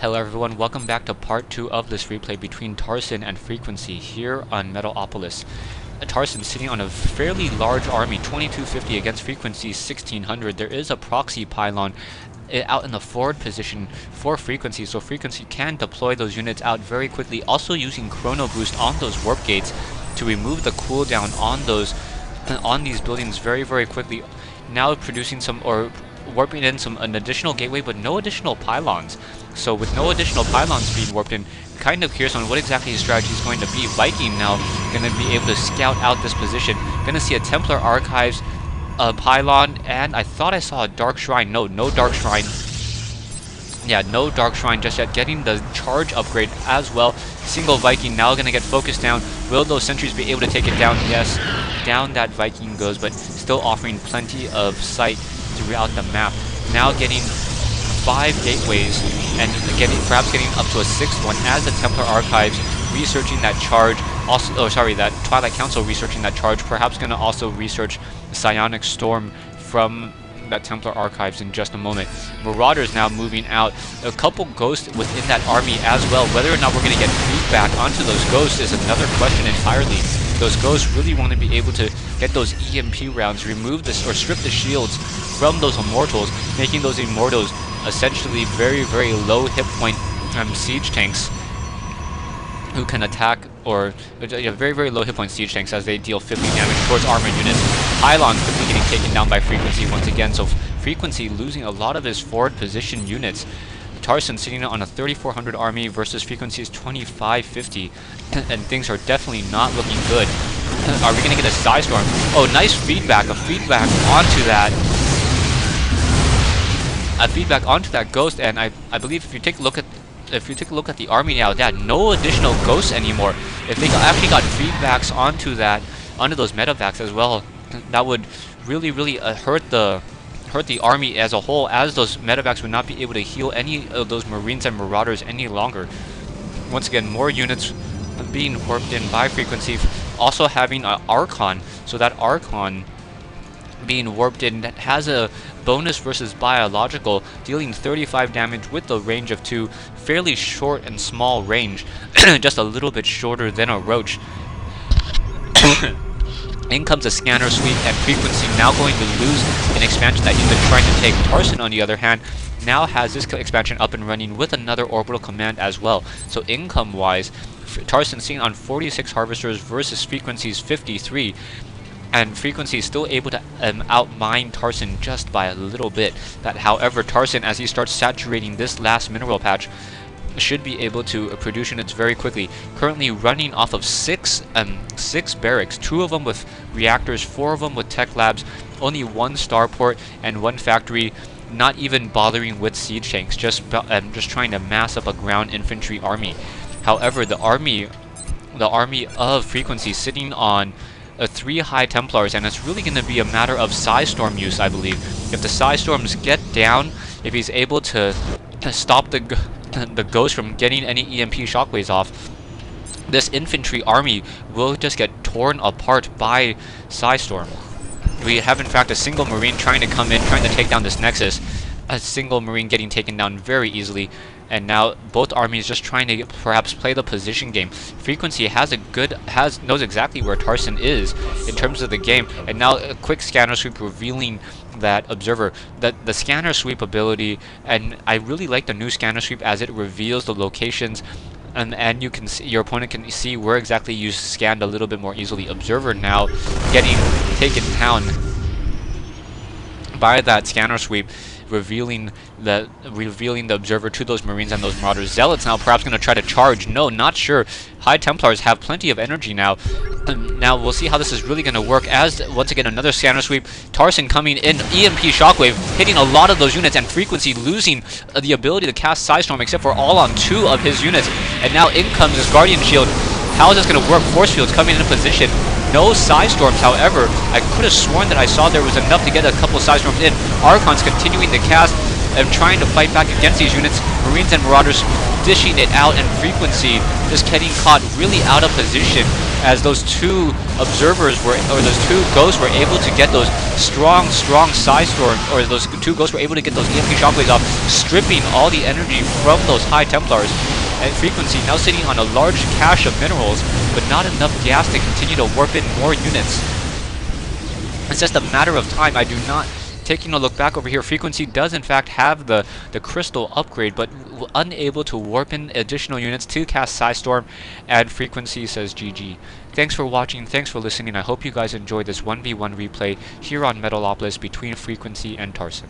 Hello everyone, welcome back to part 2 of this replay between Tarson and Frequency here on Metalopolis. Tarson sitting on a fairly large army, 2250 against Frequency's 1600. There is a proxy pylon out in the forward position for Frequency, so Frequency can deploy those units out very quickly, also using Chrono Boost on those warp gates to remove the cooldown on these buildings very quickly. Now producing warping in an additional gateway, but no additional pylons. So with no additional pylons being warped in, kind of curious on what exactly his strategy is going to be. Viking now going to be able to scout out this position. Going to see a Templar Archives pylon, and I thought I saw a Dark Shrine. No Dark Shrine. Yeah, no Dark Shrine just yet. Getting the charge upgrade as well. Single Viking now going to get focused down. Will those sentries be able to take it down? Yes, down that Viking goes, but still offering plenty of sight throughout the map. Now getting 5 gateways and perhaps getting up to a 6th one as the Templar Archives researching that charge. Also, that Twilight Council researching that charge. Perhaps going to also research the Psionic Storm from that Templar Archives in just a moment. Marauders now moving out. A couple ghosts within that army as well. Whether or not we're going to get feedback onto those ghosts is another question entirely. Those ghosts really want to be able to get those EMP rounds, remove this or strip the shields from those immortals, making those immortals essentially very low hit point siege tanks who can attack, or very low hit point siege tanks as they deal 50 damage towards armored units. Pylons quickly getting taken down by Frequency once again, so Frequency losing a lot of his forward position units. Tarson sitting on a 3,400 army versus Frequency's 2,550, and things are definitely not looking good. Are we going to get a Psystorm? Oh, nice feedback, a feedback onto that. A feedback onto that ghost, and I believe if you take a look at the army now, they had no additional ghosts anymore. If they actually got feedbacks onto those medevacs as well, that would really hurt the army as a whole, as those medevacs would not be able to heal any of those Marines and Marauders any longer. Once again, more units being warped in by Frequency, also having an Archon, so that Archon being warped in that has a bonus versus biological, dealing 35 damage with the range of 2, fairly short and small range, just a little bit shorter than a Roach. In comes a Scanner Sweep, and Frequency now going to lose an expansion that he's been trying to take. Tarson, on the other hand, now has this expansion up and running with another orbital command as well. So income-wise, Tarson seen on 46 Harvesters versus Frequency's 53. And Frequency is still able to outmine Tarson just by a little bit. That, however, Tarson, as he starts saturating this last mineral patch, should be able to produce units very quickly. Currently running off of 6 barracks, 2 of them with reactors, 4 of them with tech labs, only 1 starport and 1 factory. Not even bothering with siege tanks, just trying to mass up a ground infantry army. However, the army of Frequency sitting on 3 High Templars, and it's really going to be a matter of Psystorm use, I believe. If the Psystorms get down, if he's able to stop the Ghost from getting any EMP shockwaves off, this infantry army will just get torn apart by Psystorm. We have, in fact, a single Marine trying to come in, trying to take down this Nexus. A single Marine getting taken down very easily. And now both armies just trying to perhaps play the position game. Frequency knows exactly where Tarson is in terms of the game, and now a quick Scanner Sweep revealing that Observer. The Scanner Sweep ability, and I really like the new Scanner Sweep as it reveals the locations, and you can see, your opponent can see where exactly you scanned a little bit more easily. Observer now getting taken down by that Scanner Sweep, revealing the Observer to those Marines and those Marauders. Zealots now perhaps going to try to charge. No, not sure. High Templars have plenty of energy now. Now we'll see how this is really going to work, as once again another Scanner Sweep. Tarson coming in, EMP Shockwave hitting a lot of those units, and Frequency losing the ability to cast Psystorm except for all on 2 of his units. And now in comes this Guardian Shield. How is this going to work? Force Fields coming into position. No Psystorms, however. I could have sworn that I saw there was enough to get a couple of Psystorms in. Archons continuing to cast. and trying to fight back against these units. Marines and Marauders dishing it out, and Frequency just getting caught really out of position as those two observers were, or those two ghosts were able to get those strong side storm, or those two ghosts were able to get those EMP shockwaves off, stripping all the energy from those High Templars. And Frequency now sitting on a large cache of minerals, but not enough gas to continue to warp in more units. It's just a matter of time. I do not. Taking a look back over here, Frequency does in fact have the crystal upgrade, but unable to warp in additional units to cast Psystorm, and Frequency says GG. Thanks for watching, thanks for listening. I hope you guys enjoyed this 1v1 replay here on Metalopolis between Frequency and Tarson.